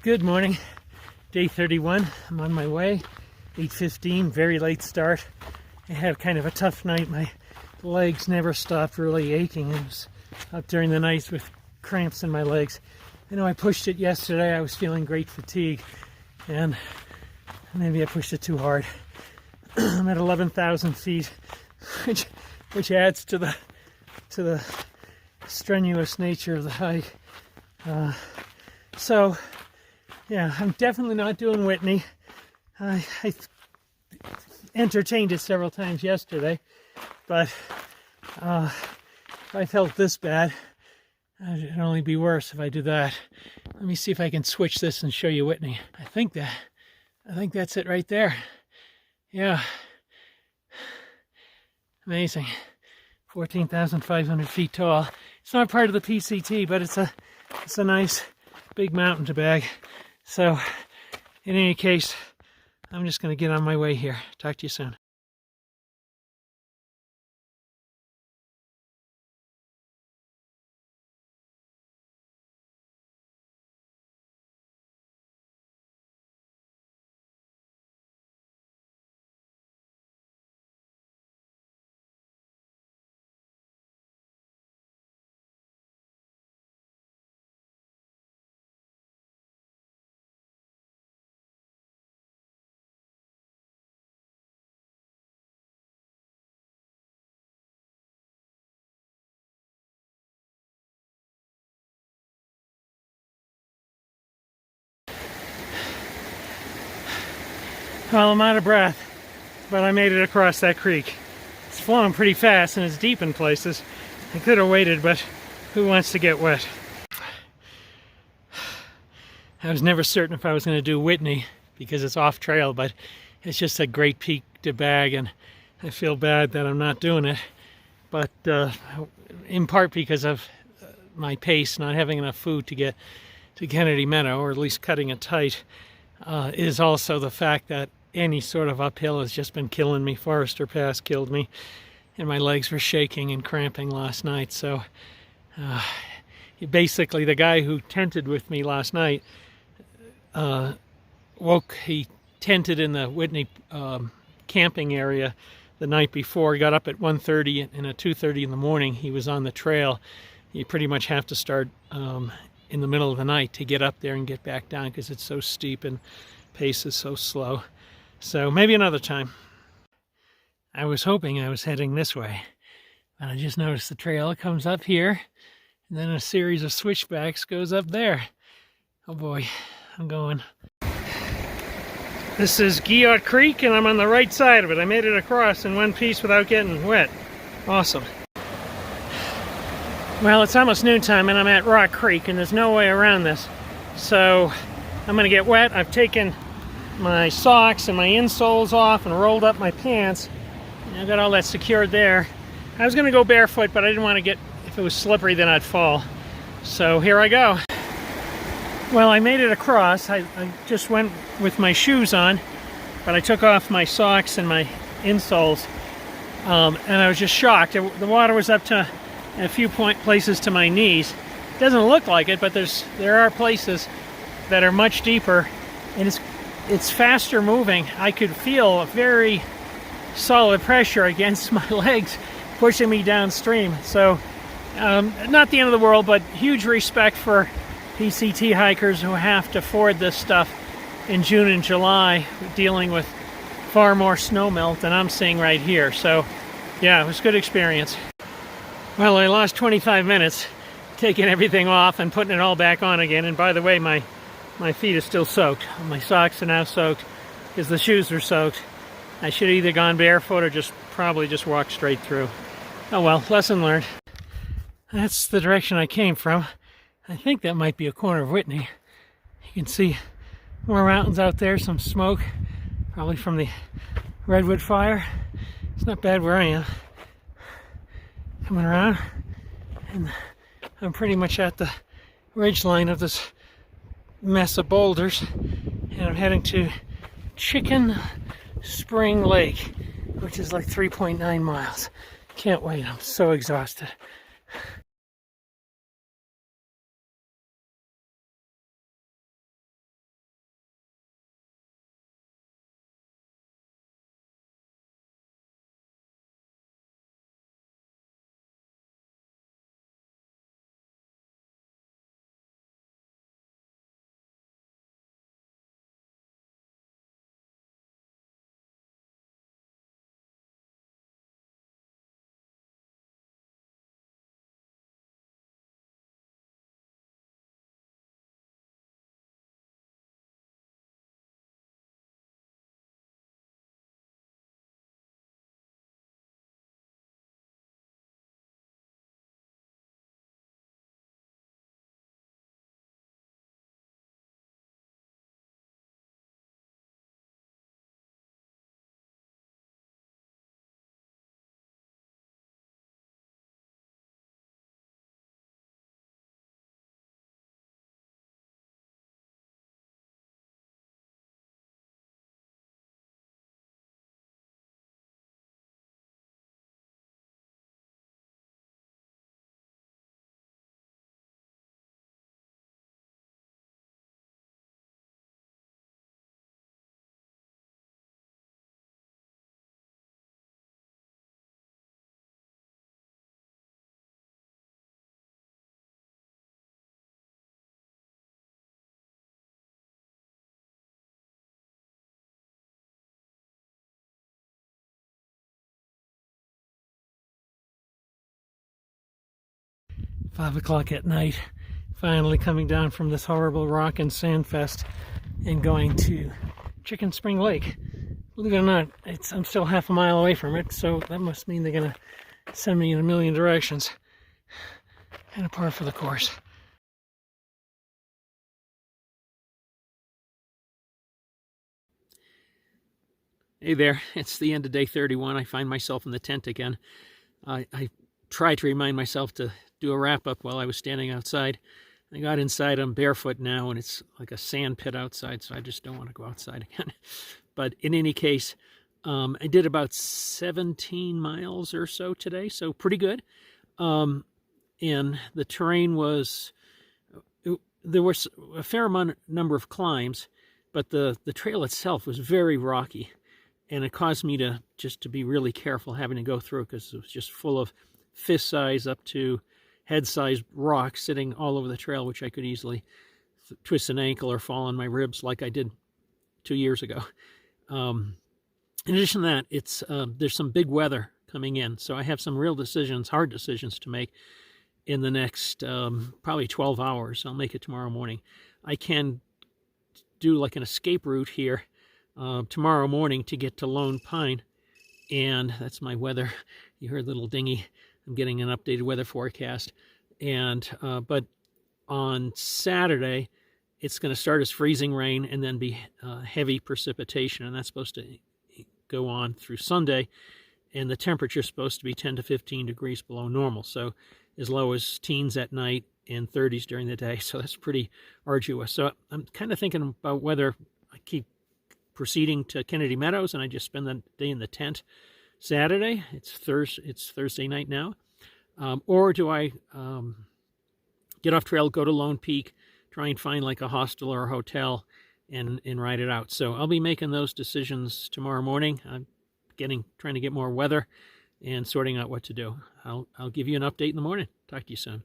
Good morning, day 31. I'm on my way, 8:15, very late start. I had kind of a tough night. My legs never stopped really aching. I was up during the night with cramps in my legs. I know I pushed it yesterday. I was feeling great fatigue, and maybe I pushed it too hard. I'm at 11,000 feet, which adds to the strenuous nature of the hike. So yeah, I'm definitely not doing Whitney. I entertained it several times yesterday, but if I felt this bad, it'd only be worse if I do that. Let me see if I can switch this and show you Whitney. I think that's it right there. Yeah, amazing. 14,500 feet tall. It's not part of the PCT, but it's a nice big mountain to bag. So, in any case, I'm just going to get on my way here. Talk to you soon. Well, I'm out of breath, but I made it across that creek. It's flowing pretty fast and it's deep in places. I could have waited, but who wants to get wet? I was never certain if I was going to do Whitney because it's off trail, but it's just a great peak to bag, and I feel bad that I'm not doing it. But in part because of my pace, not having enough food to get to Kennedy Meadow, or at least cutting it tight, is also the fact that any sort of uphill has just been killing me. Forester Pass killed me, and my legs were shaking and cramping last night. So basically the guy who tented with me last night he tented in the Whitney camping area the night before. He got up at 1:30, and at 2:30 in the morning he was on the trail. You pretty much have to start in the middle of the night to get up there and get back down because it's so steep and pace is so slow. So maybe another time. I was hoping I was heading this way, but I just noticed the trail comes up here, and then a series of switchbacks goes up there. Oh boy, I'm going. This is Guillot Creek, and I'm on the right side of it. I made it across in one piece without getting wet. Awesome. Well, it's almost noontime, and I'm at Rock Creek, and there's no way around this. So I'm going to get wet. I've taken my socks and my insoles off and rolled up my pants. And I've got all that secured there. I was going to go barefoot, but I didn't want to get, if it was slippery, then I'd fall. So here I go. Well, I made it across. I just went with my shoes on, but I took off my socks and my insoles, and I was just shocked. The water was up to a few places to my knees. It doesn't look like it, but there are places that are much deeper, and it's faster moving. I could feel a very solid pressure against my legs pushing me downstream. So not the end of the world, but huge respect for PCT hikers who have to ford this stuff in June and July, dealing with far more snow melt than I'm seeing right here. So yeah, it was a good experience. Well, I lost 25 minutes taking everything off and putting it all back on again. And by the way, my feet are still soaked. My socks are now soaked because the shoes are soaked. I should have either gone barefoot or probably just walked straight through. Oh well, lesson learned. That's the direction I came from. I think that might be a corner of Whitney. You can see more mountains out there, some smoke, probably from the redwood fire. It's not bad where I am. Coming around, and I'm pretty much at the ridge line of this mess of boulders, and I'm heading to Chicken Spring Lake, which is like 3.9 miles. Can't wait, I'm so exhausted. 5 o'clock at night, finally coming down from this horrible rock and sand fest and going to Chicken Spring Lake. Believe it or not, I'm still half a mile away from it, so that must mean they're going to send me in a million directions. Kind of par for the course. Hey there, it's the end of day 31. I find myself in the tent again. I tried to remind myself to do a wrap-up while I was standing outside. I got inside, I'm barefoot now, and it's like a sand pit outside, so I just don't want to go outside again. But in any case, I did about 17 miles or so today, so pretty good. And the terrain was, there was a fair number of climbs, but the trail itself was very rocky. And it caused me to be really careful having to go through it because it was just full of fist size up to head size rocks sitting all over the trail, which I could easily twist an ankle or fall on my ribs like I did 2 years ago. In addition to that, there's some big weather coming in, so I have some real decisions, hard decisions to make in the next probably 12 hours. I'll make it tomorrow morning. I can do like an escape route here tomorrow morning to get to Lone Pine, and that's my weather. You heard little dingy. I'm getting an updated weather forecast, and but on Saturday it's going to start as freezing rain and then be heavy precipitation, and that's supposed to go on through Sunday, and the temperature is supposed to be 10 to 15 degrees below normal, so as low as teens at night and 30s during the day, so that's pretty arduous. So I'm kind of thinking about whether I keep proceeding to Kennedy Meadows and I just spend the day in the tent Saturday. It's Thursday night now. Or do I get off trail, go to Lone Peak, try and find like a hostel or a hotel and ride it out. So I'll be making those decisions tomorrow morning. I'm trying to get more weather and sorting out what to do. I'll give you an update in the morning. Talk to you soon.